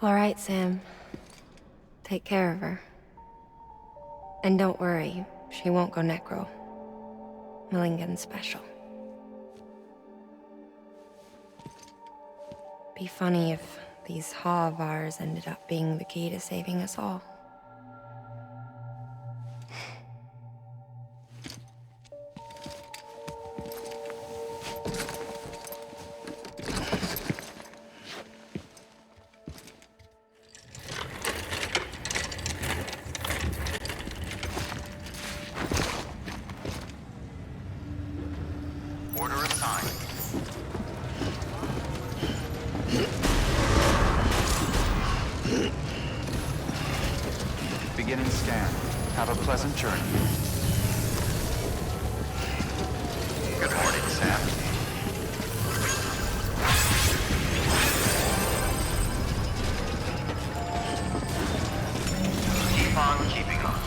All right, Sam. Take care of her. And don't worry, she won't go necro. Millingen's special. Be funny if these Ha of ours ended up being the key to saving us all. Order assigned. Beginning scan. Have a pleasant journey. Good morning, Sam. Keep on keeping on.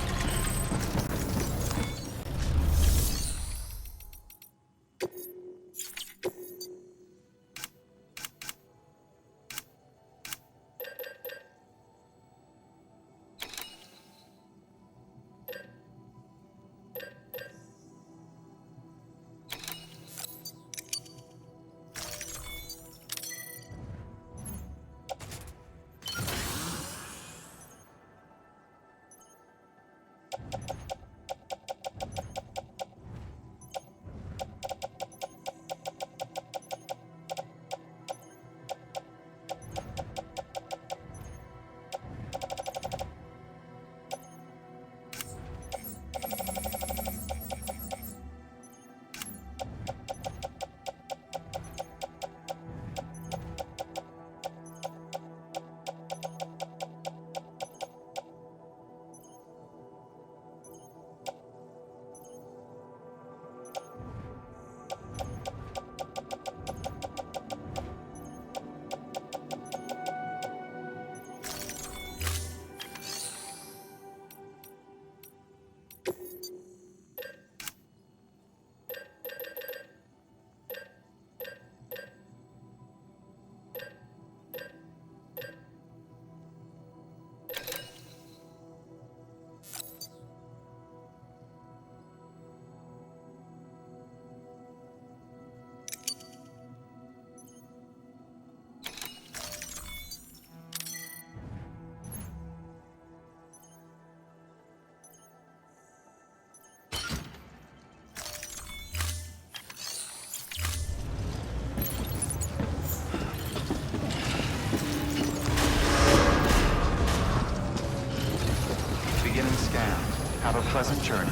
Beginning scan. Have a pleasant journey.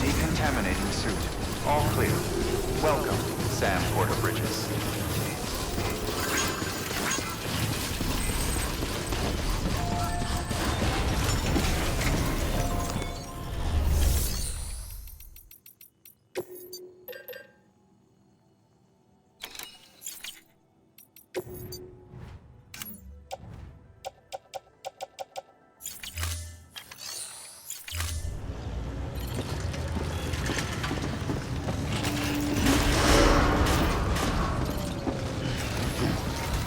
Decontaminating suit. All clear. Welcome, Sam Porter Bridges.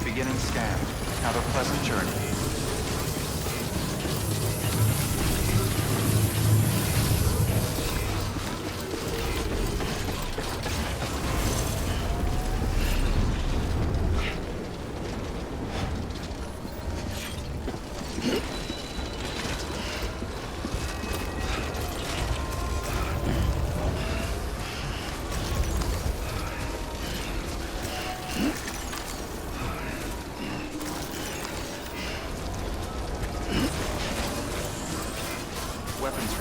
Beginning scan. Have a pleasant journey.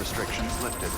restrictions lifted.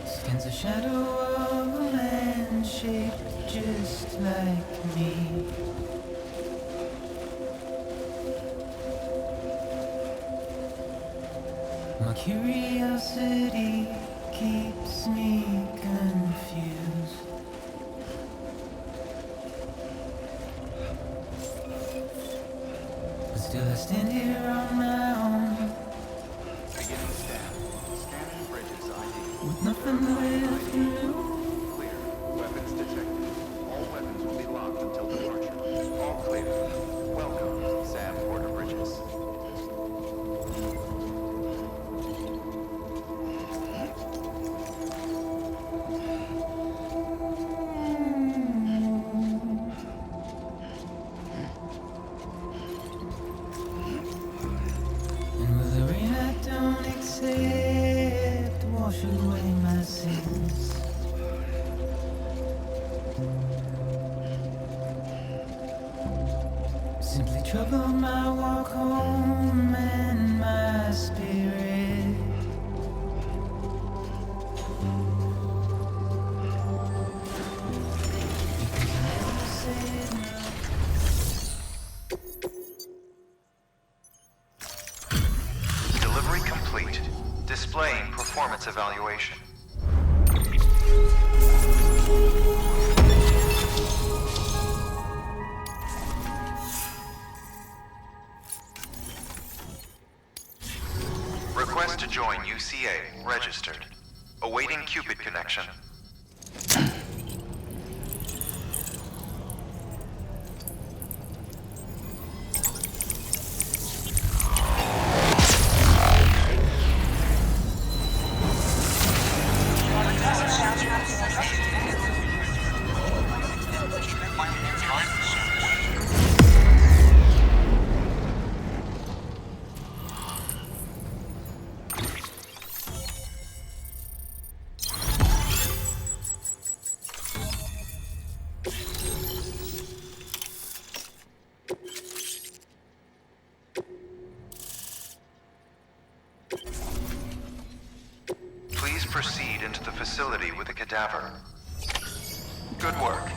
Stands a shadow of a man shaped just like me. My curiosity keeps me confused. But still I stand here on my own, Beginning scan. Scanning bridges ID. with nothing left to lose. Clear. Weapons detected. All weapons will be locked until departure. All clear. Welcome, Sam Porter Bridges. And with the rain I don't accept, wash away my sins. Simply trouble my walk home and my spirit. Because I never said no. Delivery complete. Displaying performance evaluation. Request to join UCA. Registered. Awaiting Cupid connection. Please proceed into the facility with a cadaver. Good work.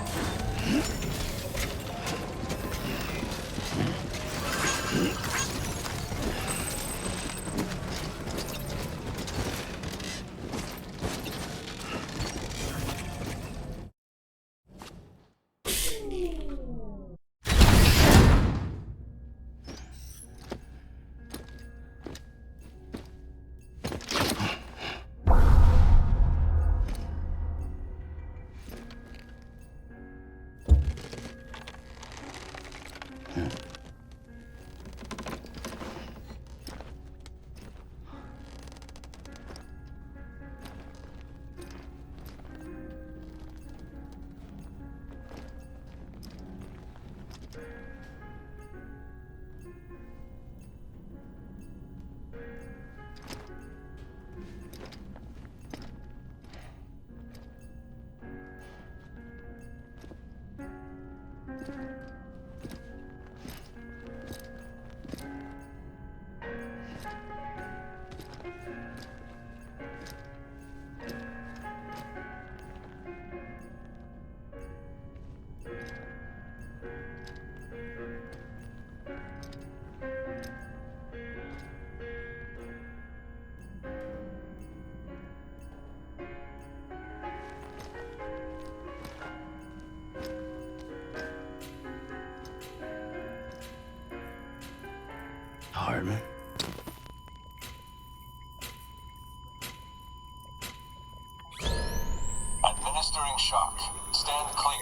Hardman. Administering shock. Stand clear.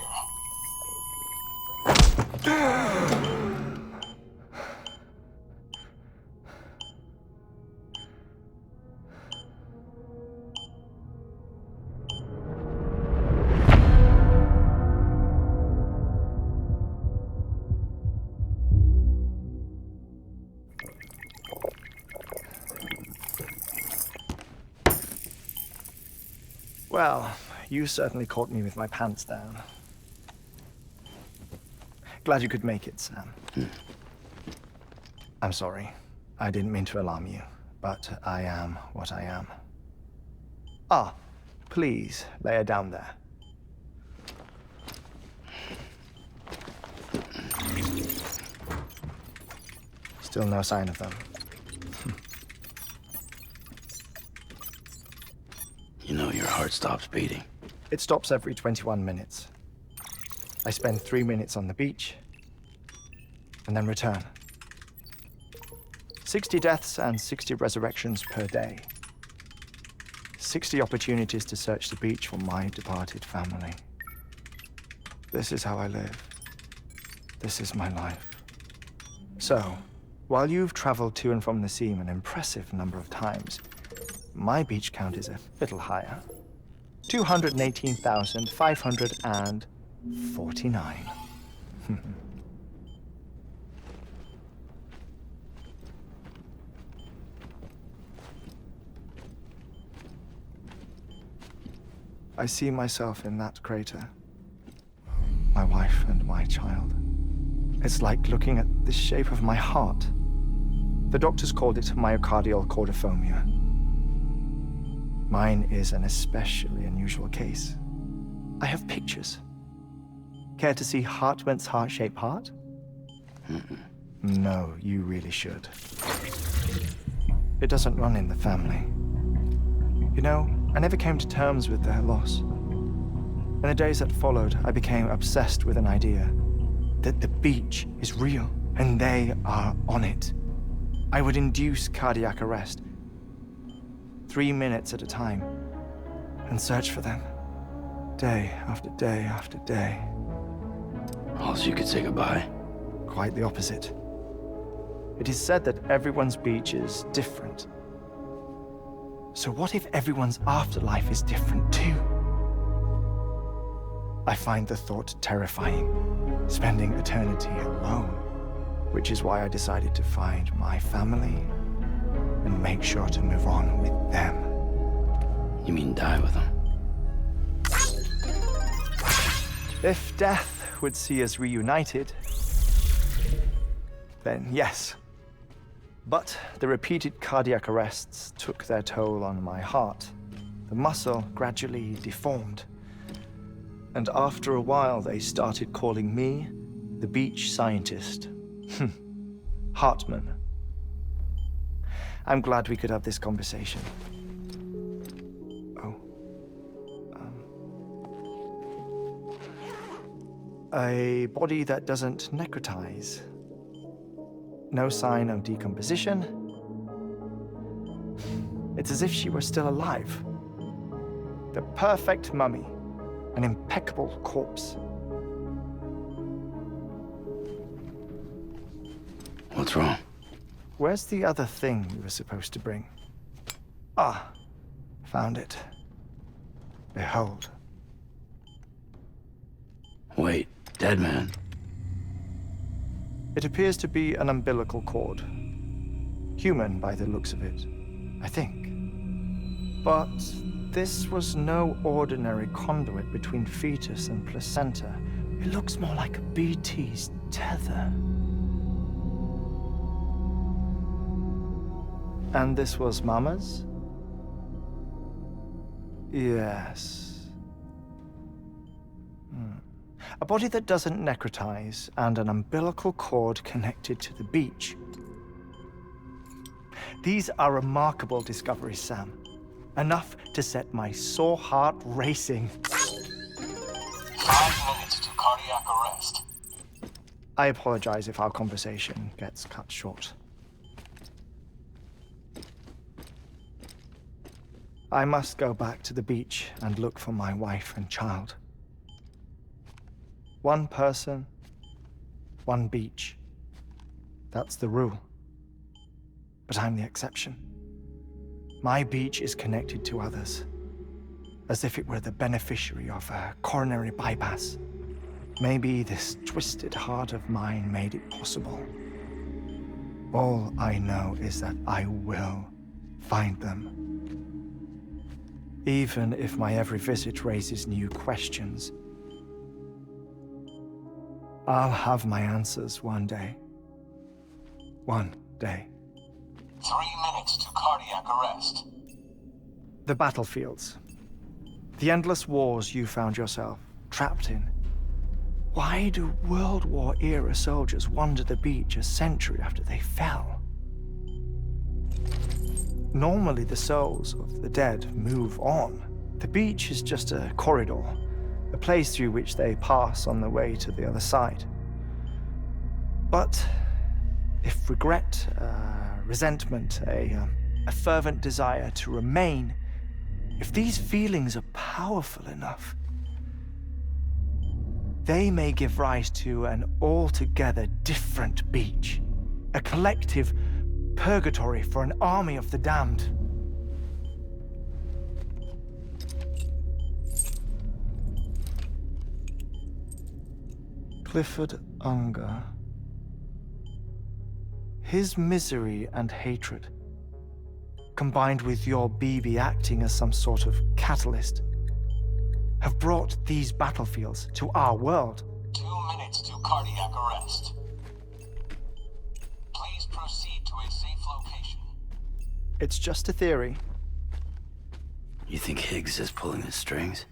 Well, you certainly caught me with my pants down. Glad you could make it, Sam. I'm sorry. I didn't mean to alarm you, but I am what I am. Ah, please, lay her down there. Still no sign of them. You know your heart stops beating. It stops every 21 minutes. I spend 3 minutes on the beach, and then return. 60 deaths and 60 resurrections per day. 60 opportunities to search the beach for my departed family. This is how I live. This is my life. So, while you've traveled to and from the sea an impressive number of times, my beach count is a little higher. 218,549. I see myself in that crater. My wife and my child. It's like looking at the shape of my heart. The doctors called it myocardial cordiformia. Mine is an especially unusual case. I have pictures. Care to see Hartman's heart-shaped heart? No, you really should. It doesn't run in the family. You know, I never came to terms with their loss. In the days that followed, I became obsessed with an idea that the beach is real and they are on it. I would induce cardiac arrest, 3 minutes at a time, and search for them, day after day after day. Also, you could say goodbye. Quite the opposite. It is said that everyone's beach is different. So what if everyone's afterlife is different too? I find the thought terrifying, spending eternity alone, which is why I decided to find my family and make sure to move on with them. You mean die with them? If death would see us reunited, then yes. But the repeated cardiac arrests took their toll on my heart. The muscle gradually deformed. And after a while, they started calling me the beach scientist. Hartman. I'm glad we could have this conversation. Oh. A body that doesn't necrotize. No sign of decomposition. It's as if she were still alive. The perfect mummy. An impeccable corpse. What's wrong? Where's the other thing you were supposed to bring? Ah, found it. Behold. Wait, dead man. It appears to be an umbilical cord. Human by the looks of it, I think. But this was no ordinary conduit between fetus and placenta. It looks more like a BT's tether. And this was Mama's? Yes. A body that doesn't necrotize, and an umbilical cord connected to the beach. These are remarkable discoveries, Sam. Enough to set my sore heart racing. 5 minutes to cardiac arrest. I apologize if our conversation gets cut short. I must go back to the beach and look for my wife and child. One person, one beach. That's the rule. But I'm the exception. My beach is connected to others, as if it were the beneficiary of a coronary bypass. Maybe this twisted heart of mine made it possible. All I know is that I will find them. Even if my every visit raises new questions, I'll have my answers one day. One day. 3 minutes to cardiac arrest. The battlefields. The endless wars you found yourself trapped in. Why do World War era soldiers wander the beach a century after they fell? Normally the souls of the dead move on. The beach is just a corridor, a place through which they pass on the way to the other side. But if regret, resentment, a fervent desire to remain, if these feelings are powerful enough, they may give rise to an altogether different beach, a collective purgatory for an army of the damned. Clifford Unger. His misery and hatred, combined with your BB acting as some sort of catalyst, have brought these battlefields to our world. 2 minutes to cardiac arrest. Please proceed to a safe location. It's just a theory. You think Higgs is pulling the strings?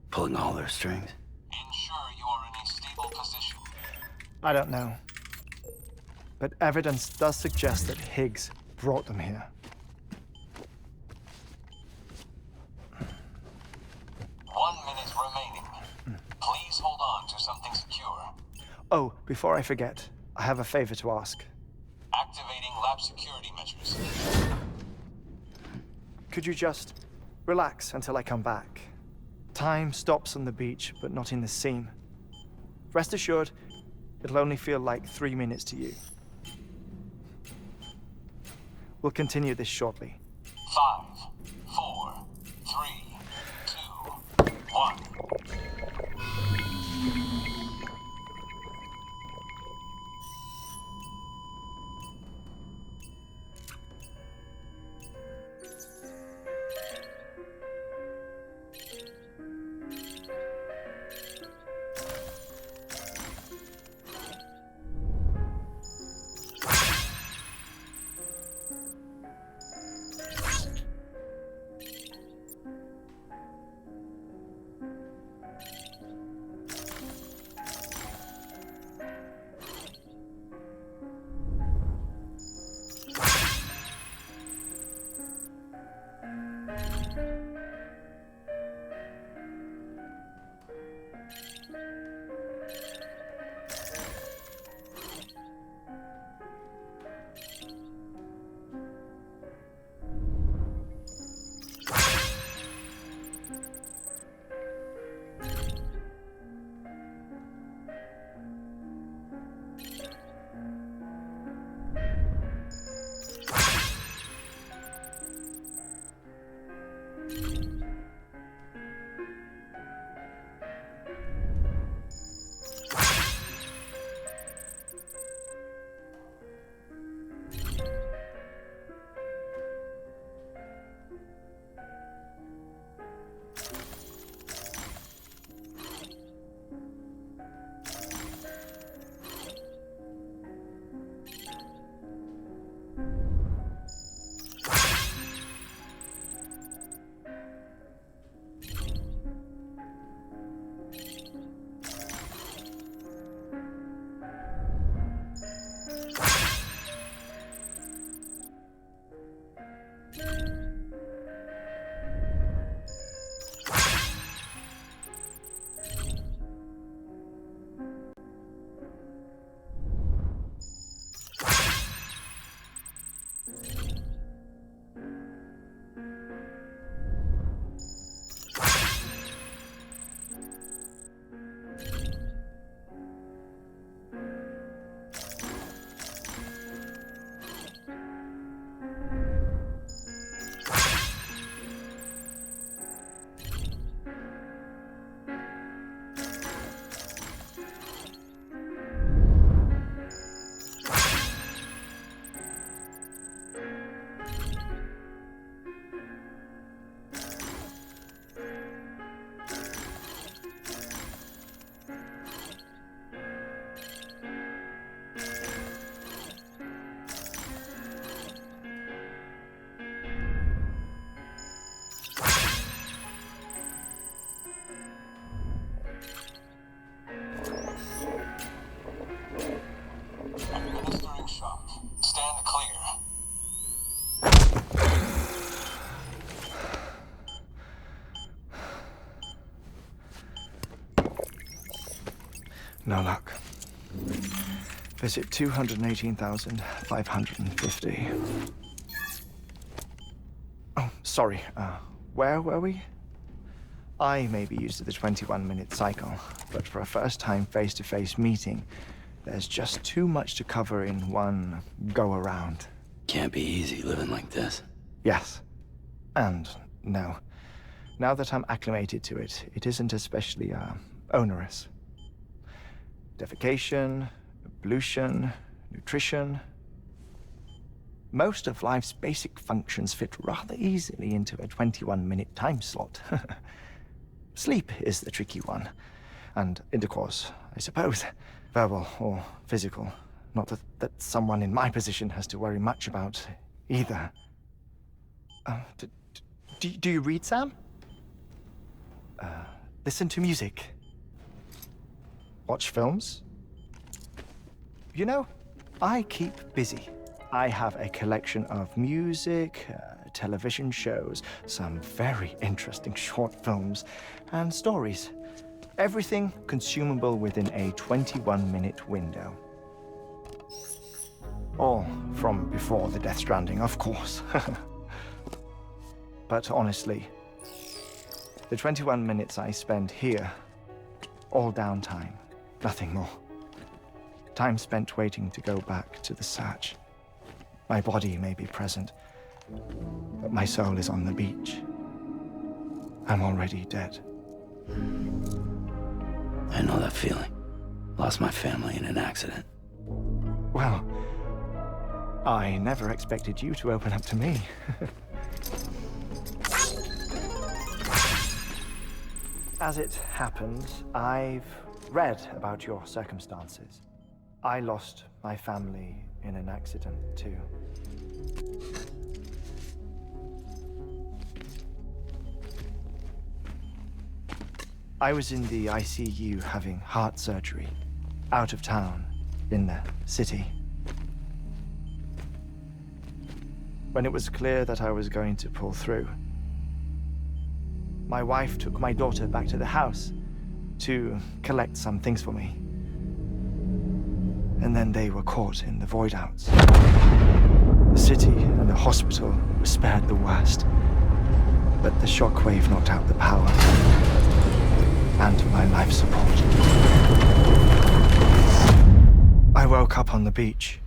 Pulling all their strings? Ensure you are in a stable position. I don't know. But evidence does suggest that Higgs brought them here. 1 minute remaining. Please hold on to something secure. Oh, before I forget, I have a favor to ask. Activating lab security measures. Could you just relax until I come back? Time stops on the beach, but not in the scene. Rest assured, it'll only feel like 3 minutes to you. We'll continue this shortly. 5, 4, 3, 2, 1. Administering shock. Stand clear. No luck. Visit 218,550. Oh, sorry. Where were we? I may be used to the 21-minute cycle, but for a first-time face-to-face meeting, there's just too much to cover in one go-around. Can't be easy living like this. Yes. And no. Now that I'm acclimated to it, it isn't especially, onerous. Defecation, ablution, nutrition. Most of life's basic functions fit rather easily into a 21-minute time slot. Sleep is the tricky one. And intercourse, I suppose. Verbal or physical. Not that someone in my position has to worry much about either. Do you read, Sam? Listen to music. Watch films? You know, I keep busy. I have a collection of music, television shows, some very interesting short films, and stories. Everything consumable within a 21-minute window. All from before the Death Stranding, of course. But honestly, the 21 minutes I spend here, all downtime, nothing more. Time spent waiting to go back to the Satch. My body may be present, but my soul is on the beach. I'm already dead. I know that feeling. Lost my family in an accident. Well, I never expected you to open up to me. As it happens, I've read about your circumstances. I lost my family in an accident, too. I was in the ICU having heart surgery, out of town, in the city. When it was clear that I was going to pull through, my wife took my daughter back to the house to collect some things for me. And then they were caught in the voidouts. The city and the hospital were spared the worst, but the shockwave knocked out the power and my life support. I woke up on the beach.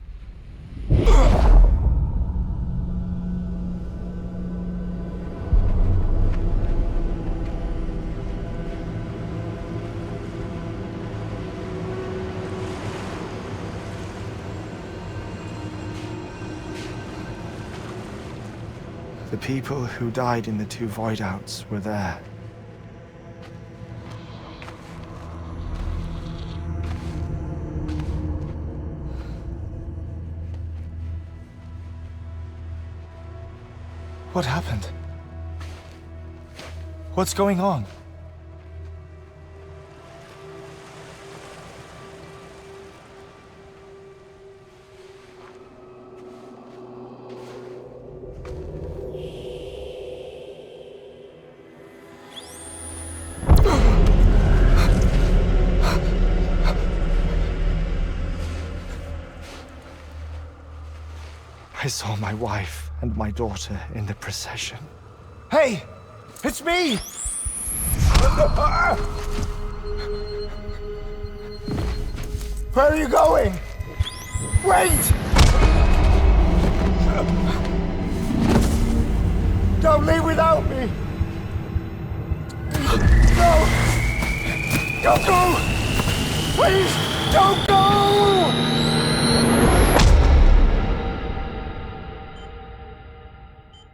The people who died in the two voidouts were there. What happened? What's going on? I saw my wife and my daughter in the procession. Hey! It's me! Where are you going? Wait! Don't leave without me! No! Don't go! Please, don't go!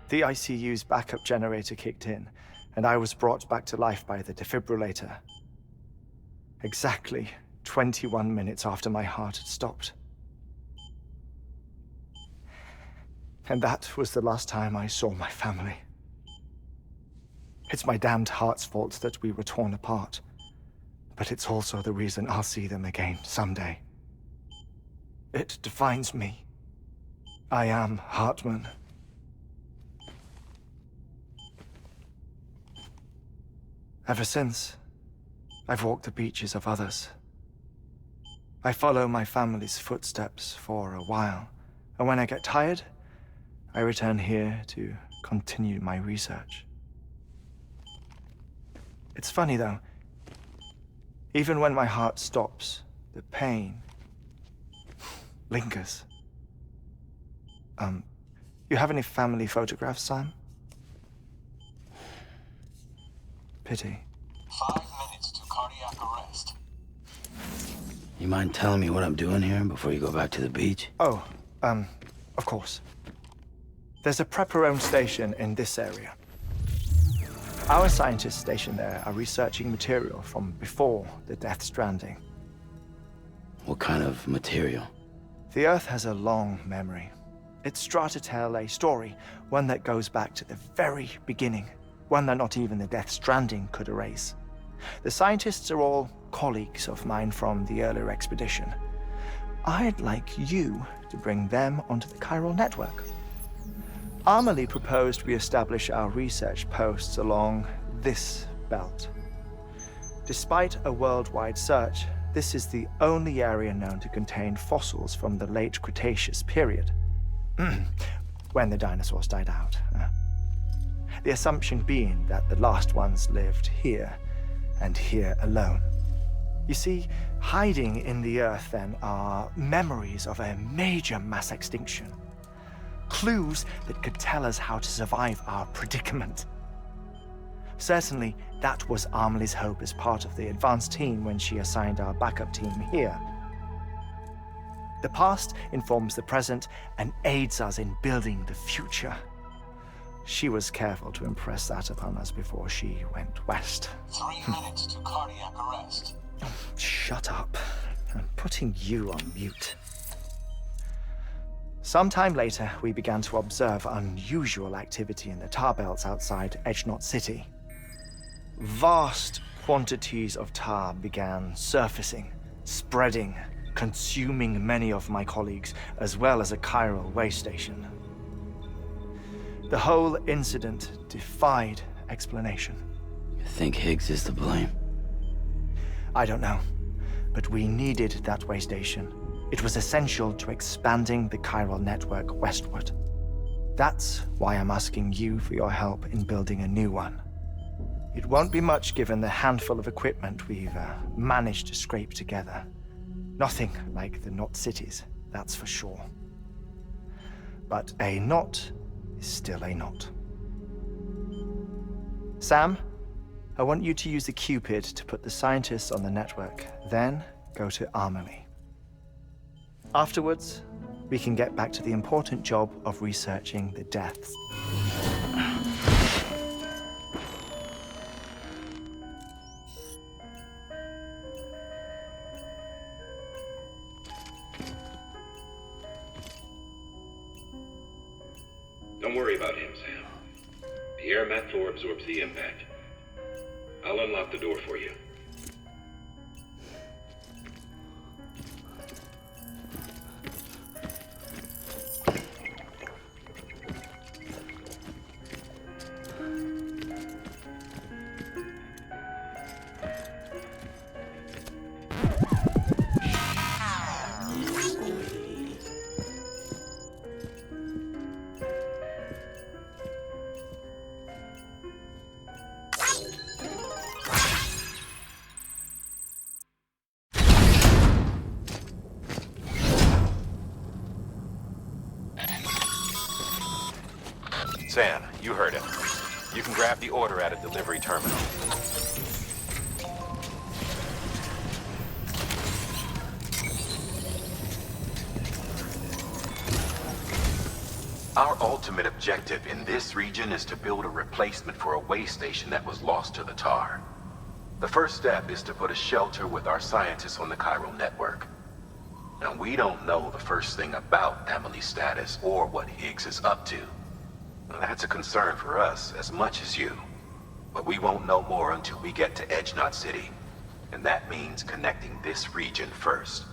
The ICU's backup generator kicked in, and I was brought back to life by the defibrillator. Exactly 21 minutes after my heart had stopped. And that was the last time I saw my family. It's my damned heart's fault that we were torn apart, but it's also the reason I'll see them again someday. It defines me. I am Hartman. Ever since, I've walked the beaches of others. I follow my family's footsteps for a while, and when I get tired, I return here to continue my research. It's funny though, even when my heart stops, the pain lingers. You have any family photographs, Sam? Pity. 5 minutes to cardiac arrest. You mind telling me what I'm doing here before you go back to the beach? Oh, of course. There's a prepper-owned station in this area. Our scientists stationed there are researching material from before the Death Stranding. What kind of material? The Earth has a long memory. It's trying to tell a story, one that goes back to the very beginning, one that not even the Death Stranding could erase. The scientists are all colleagues of mine from the earlier expedition. I'd like you to bring them onto the chiral network. Amelie proposed we establish our research posts along this belt. Despite a worldwide search, this is the only area known to contain fossils from the late Cretaceous period, when the dinosaurs died out. The assumption being that the last ones lived here, and here alone. You see, hiding in the Earth then are memories of a major mass extinction. Clues that could tell us how to survive our predicament. Certainly, that was Amelie's hope as part of the advanced team when she assigned our backup team here. The past informs the present and aids us in building the future. She was careful to impress that upon us before she went west. 3 minutes to cardiac arrest. Shut up. I'm putting you on mute. Sometime later, we began to observe unusual activity in the tar belts outside Edgenot City. Vast quantities of tar began surfacing, spreading, consuming many of my colleagues, as well as a chiral way station. The whole incident defied explanation. You think Higgs is to blame? I don't know, but we needed that way station. It was essential to expanding the chiral network westward. That's why I'm asking you for your help in building a new one. It won't be much given the handful of equipment we've managed to scrape together. Nothing like the knot cities, that's for sure. But a knot is still a knot. Sam, I want you to use the Cupid to put the scientists on the network, then go to Amelie. Afterwards, we can get back to the important job of researching the deaths. Don't worry about him, Sam. The air mat floor absorbs the impact. I'll unlock the door for you. Sam, you heard him. You can grab the order at a delivery terminal. Our ultimate objective in this region is to build a replacement for a way station that was lost to the tar. The first step is to put a shelter with our scientists on the chiral network. Now, we don't know the first thing about Emily's status or what Higgs is up to. Now, that's a concern for us as much as you. But we won't know more until we get to Edge Knot City. And that means connecting this region first.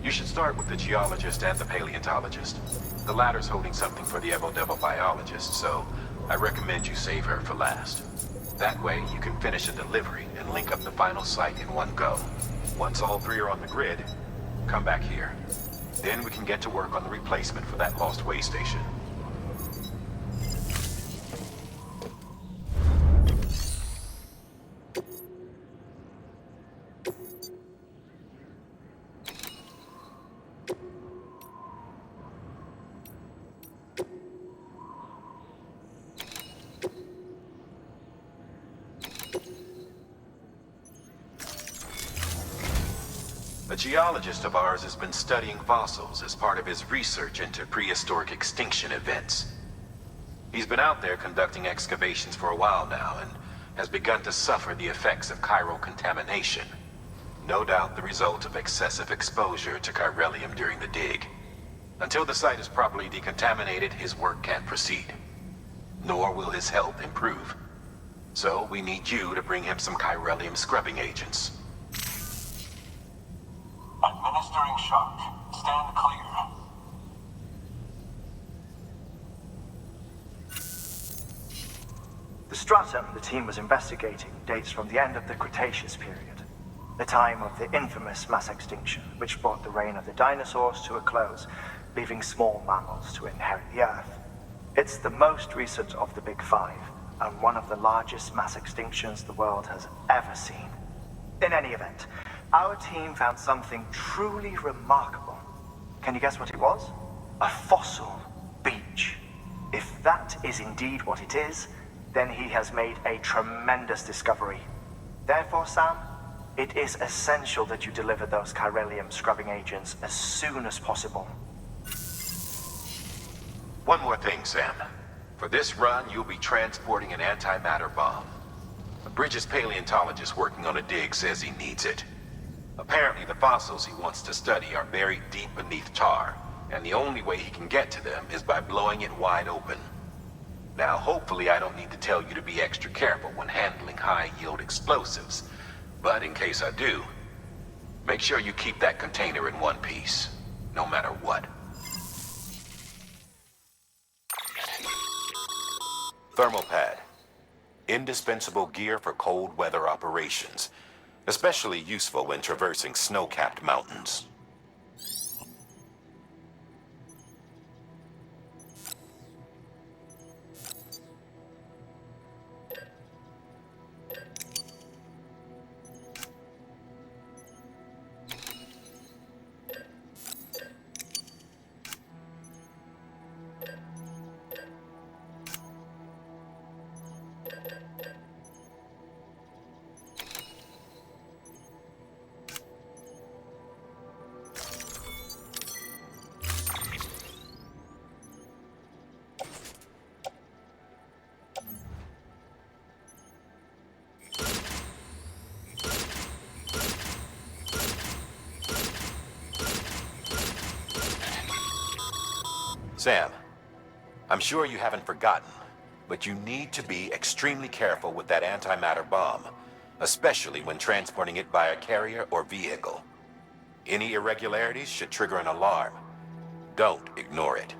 You should start with the geologist and the paleontologist. The latter's holding something for the Evo-Devo biologist, so I recommend you save her for last. That way, you can finish a delivery and link up the final site in one go. Once all three are on the grid, come back here. Then we can get to work on the replacement for that lost way station. A geologist of ours has been studying fossils as part of his research into prehistoric extinction events. He's been out there conducting excavations for a while now and has begun to suffer the effects of chiral contamination. No doubt the result of excessive exposure to chiralium during the dig. Until the site is properly decontaminated, his work can't proceed. Nor will his health improve. So we need you to bring him some chiralium scrubbing agents. Administering shock. Stand clear. The stratum the team was investigating dates from the end of the Cretaceous period, the time of the infamous mass extinction, which brought the reign of the dinosaurs to a close, leaving small mammals to inherit the Earth. It's the most recent of the Big Five, and one of the largest mass extinctions the world has ever seen. In any event, our team found something truly remarkable. Can you guess what it was? A fossil beach. If that is indeed what it is, then he has made a tremendous discovery. Therefore, Sam, it is essential that you deliver those chiralium scrubbing agents as soon as possible. One more thing, Sam. For this run, you'll be transporting an antimatter bomb. A Bridges paleontologist working on a dig says he needs it. Apparently, the fossils he wants to study are buried deep beneath tar, and the only way he can get to them is by blowing it wide open. Now, hopefully I don't need to tell you to be extra careful when handling high-yield explosives, but in case I do, make sure you keep that container in one piece, no matter what. Thermal pad. Indispensable gear for cold weather operations. Especially useful when traversing snow-capped mountains. Sam, I'm sure you haven't forgotten, but you need to be extremely careful with that antimatter bomb, especially when transporting it by a carrier or vehicle. Any irregularities should trigger an alarm. Don't ignore it.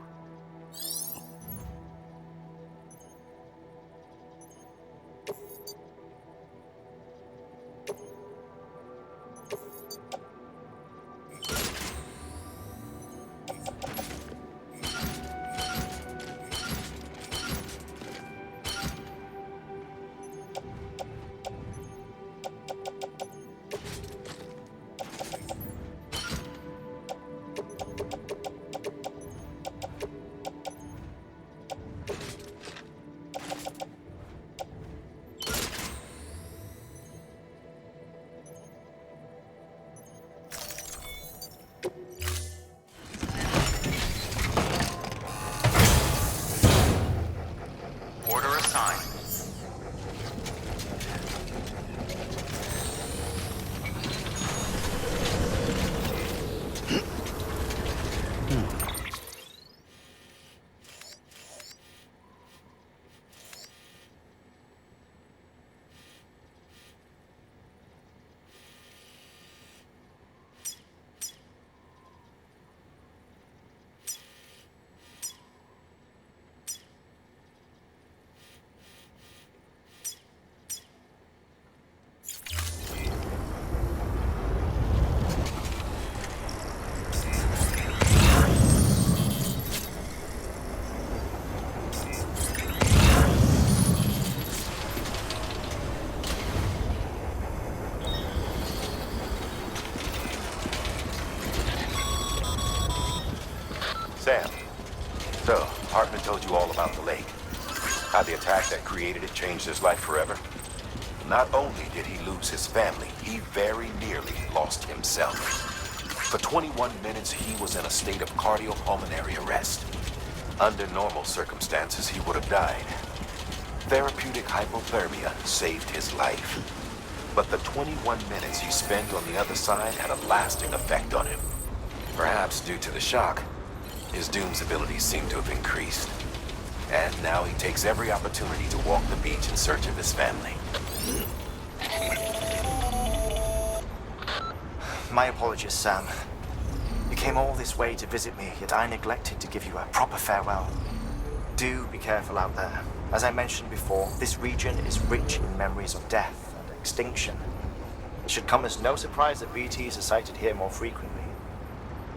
Sam. So, Hartman told you all about the lake. How the attack that created it changed his life forever. Not only did he lose his family, he very nearly lost himself. For 21 minutes, he was in a state of cardiopulmonary arrest. Under normal circumstances, he would have died. Therapeutic hypothermia saved his life. But the 21 minutes he spent on the other side had a lasting effect on him. Perhaps due to the shock, his Doom's abilities seem to have increased. And now he takes every opportunity to walk the beach in search of his family. My apologies, Sam. You came all this way to visit me, yet I neglected to give you a proper farewell. Do be careful out there. As I mentioned before, this region is rich in memories of death and extinction. It should come as no surprise that BTs are sighted here more frequently.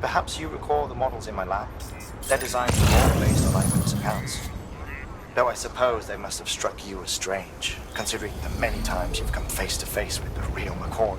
Perhaps you recall the models in my lab? Their designs were all based on eyewitness accounts. Though I suppose they must have struck you as strange, considering the many times you've come face to face with the real McCoy.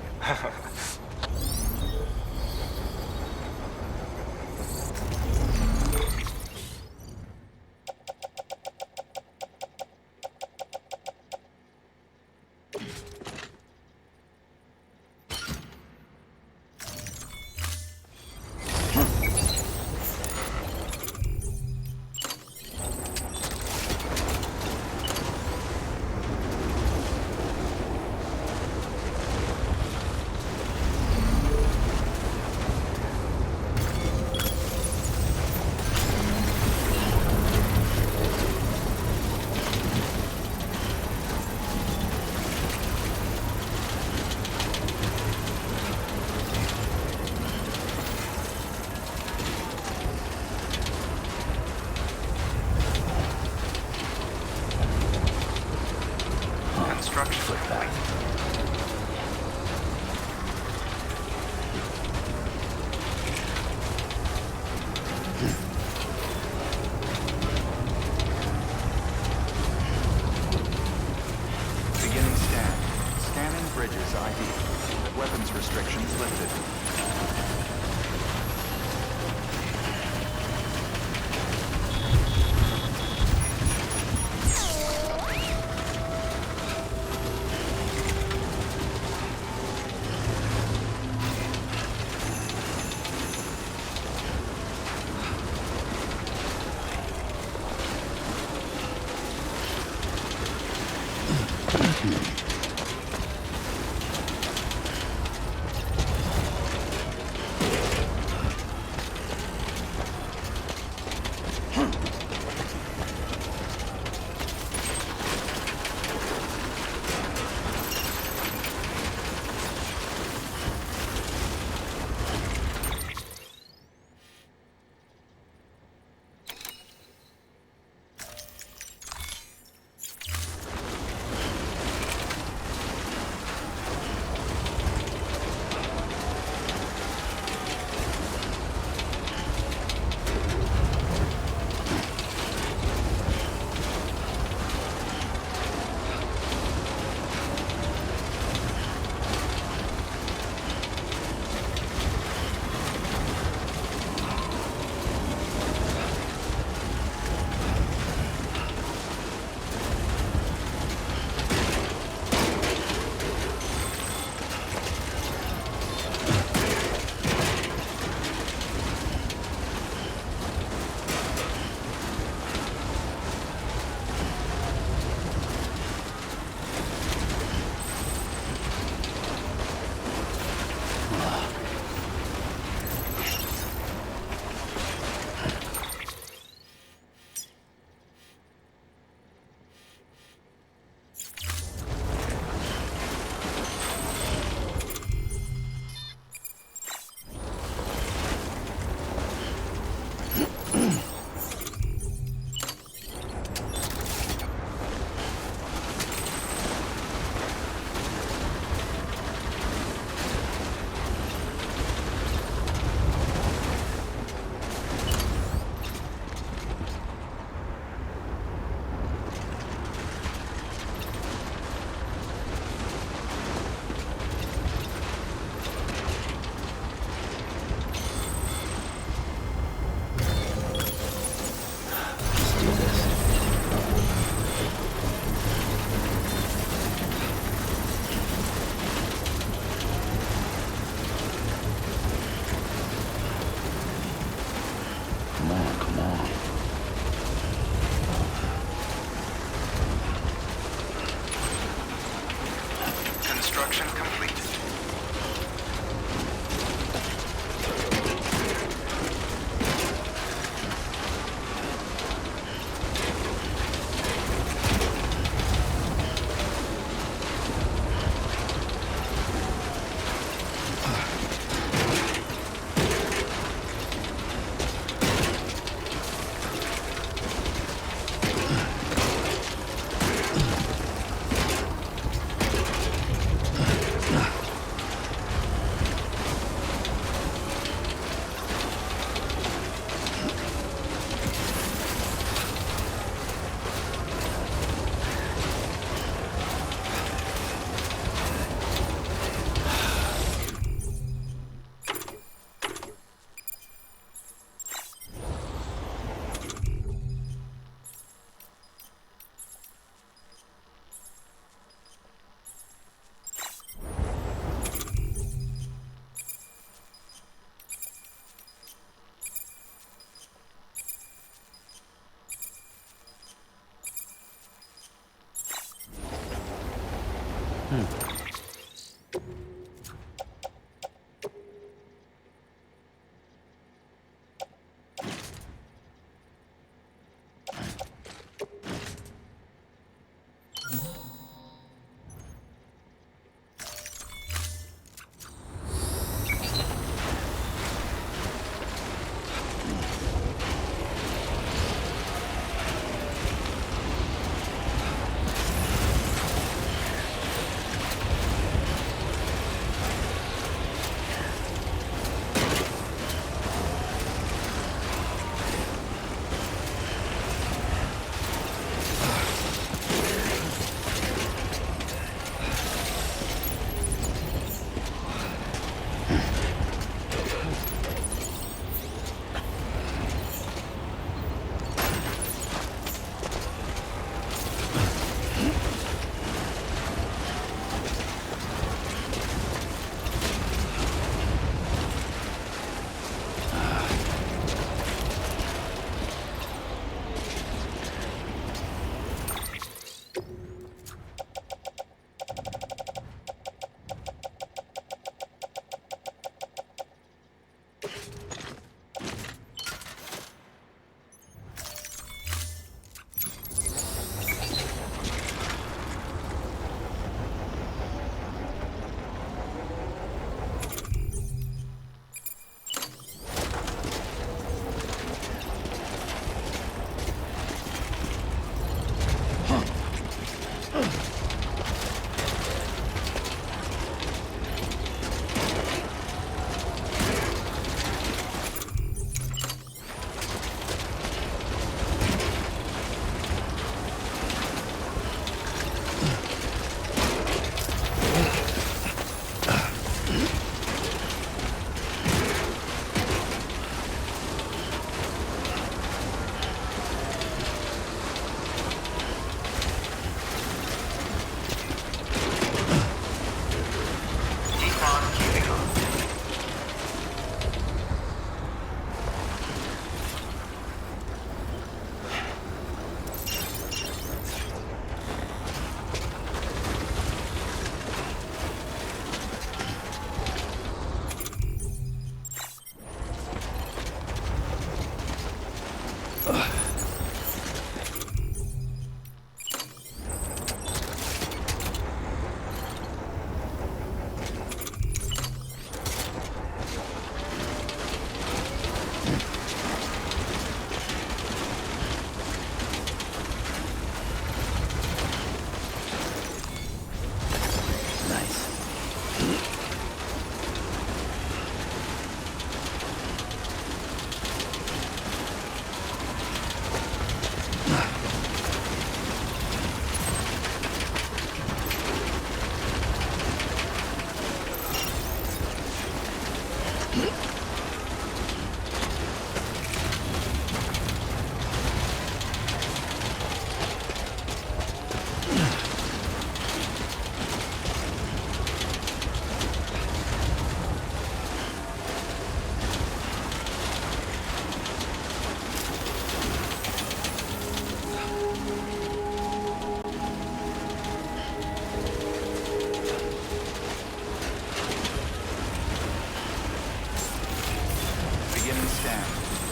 Beginning scan.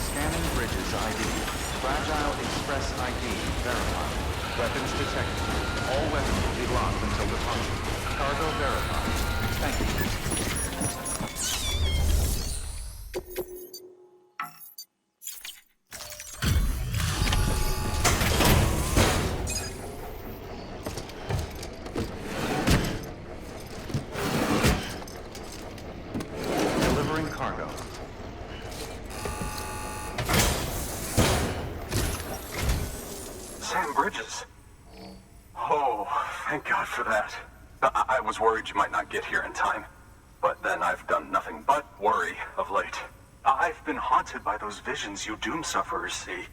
Scanning bridges ID. Fragile Express ID verified. Weapons detected. All weapons will be locked until departure. Cargo verified. Thank you. Delivering cargo. Sam Bridges. Oh, thank God for that. I was worried you might not get here in time. But then I've done nothing but worry of late. I've been haunted by those visions you doom sufferers see.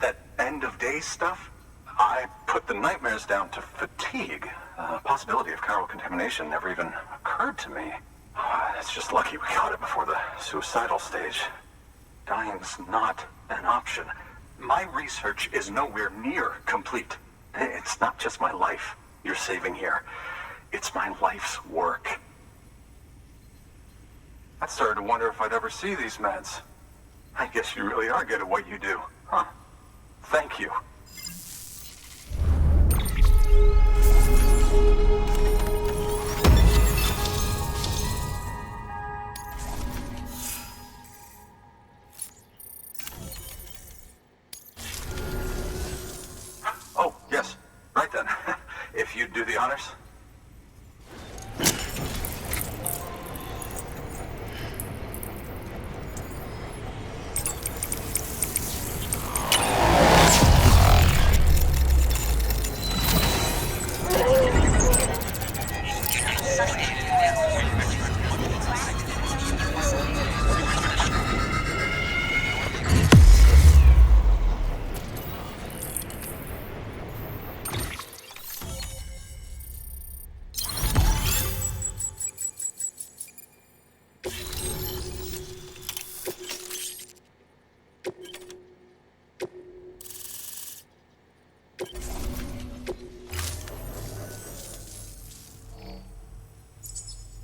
That end of days stuff. I put the nightmares down to fatigue. The possibility of chiral contamination never even occurred to me. It's just lucky we caught it before the suicidal stage. Dying's not an option. My research is nowhere near complete. It's not just my life you're saving here. It's my life's work. I started to wonder if I'd ever see these meds. I guess you really are good at what you do, huh? Thank you. Oh, yes. Right then. If you'd do the honors.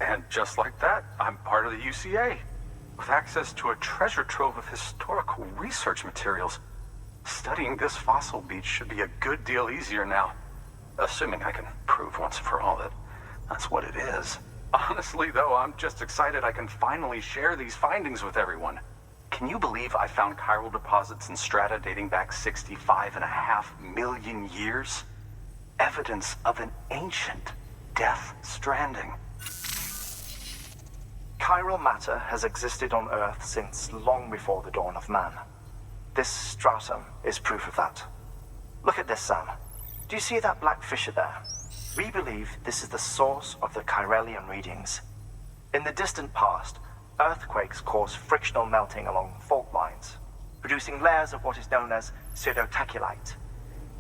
And just like that, I'm part of the UCA, with access to a treasure trove of historical research materials. Studying this fossil beach should be a good deal easier now, assuming I can prove once and for all that that's what it is. Honestly, though, I'm just excited I can finally share these findings with everyone. Can you believe I found chiral deposits in strata dating back 65.5 million years? Evidence of an ancient death stranding. Chiral matter has existed on Earth since long before the dawn of man. This stratum is proof of that. Look at this, Sam. Do you see that black fissure there? We believe this is the source of the Chiralian readings. In the distant past, earthquakes caused frictional melting along fault lines, producing layers of what is known as pseudotachylite.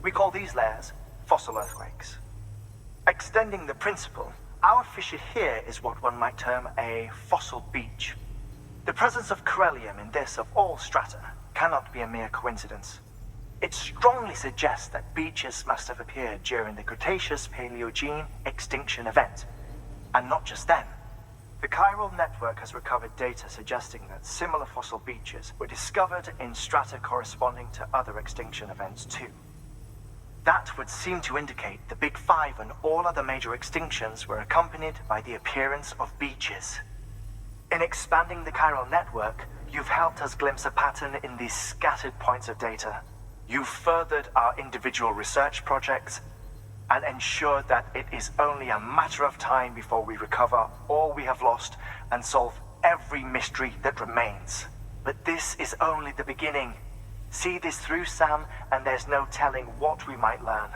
We call these layers fossil earthquakes. Extending the principle, our fissure here is what one might term a fossil beach. The presence of chiralium in this of all strata cannot be a mere coincidence. It strongly suggests that beaches must have appeared during the Cretaceous-Paleogene extinction event. And not just then. The chiral network has recovered data suggesting that similar fossil beaches were discovered in strata corresponding to other extinction events too. That would seem to indicate the Big Five and all other major extinctions were accompanied by the appearance of beaches. In expanding the chiral network, you've helped us glimpse a pattern in these scattered points of data. You've furthered our individual research projects and ensured that it is only a matter of time before we recover all we have lost and solve every mystery that remains. But this is only the beginning. See this through, Sam, and there's no telling what we might learn.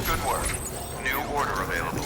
Good work. New order available.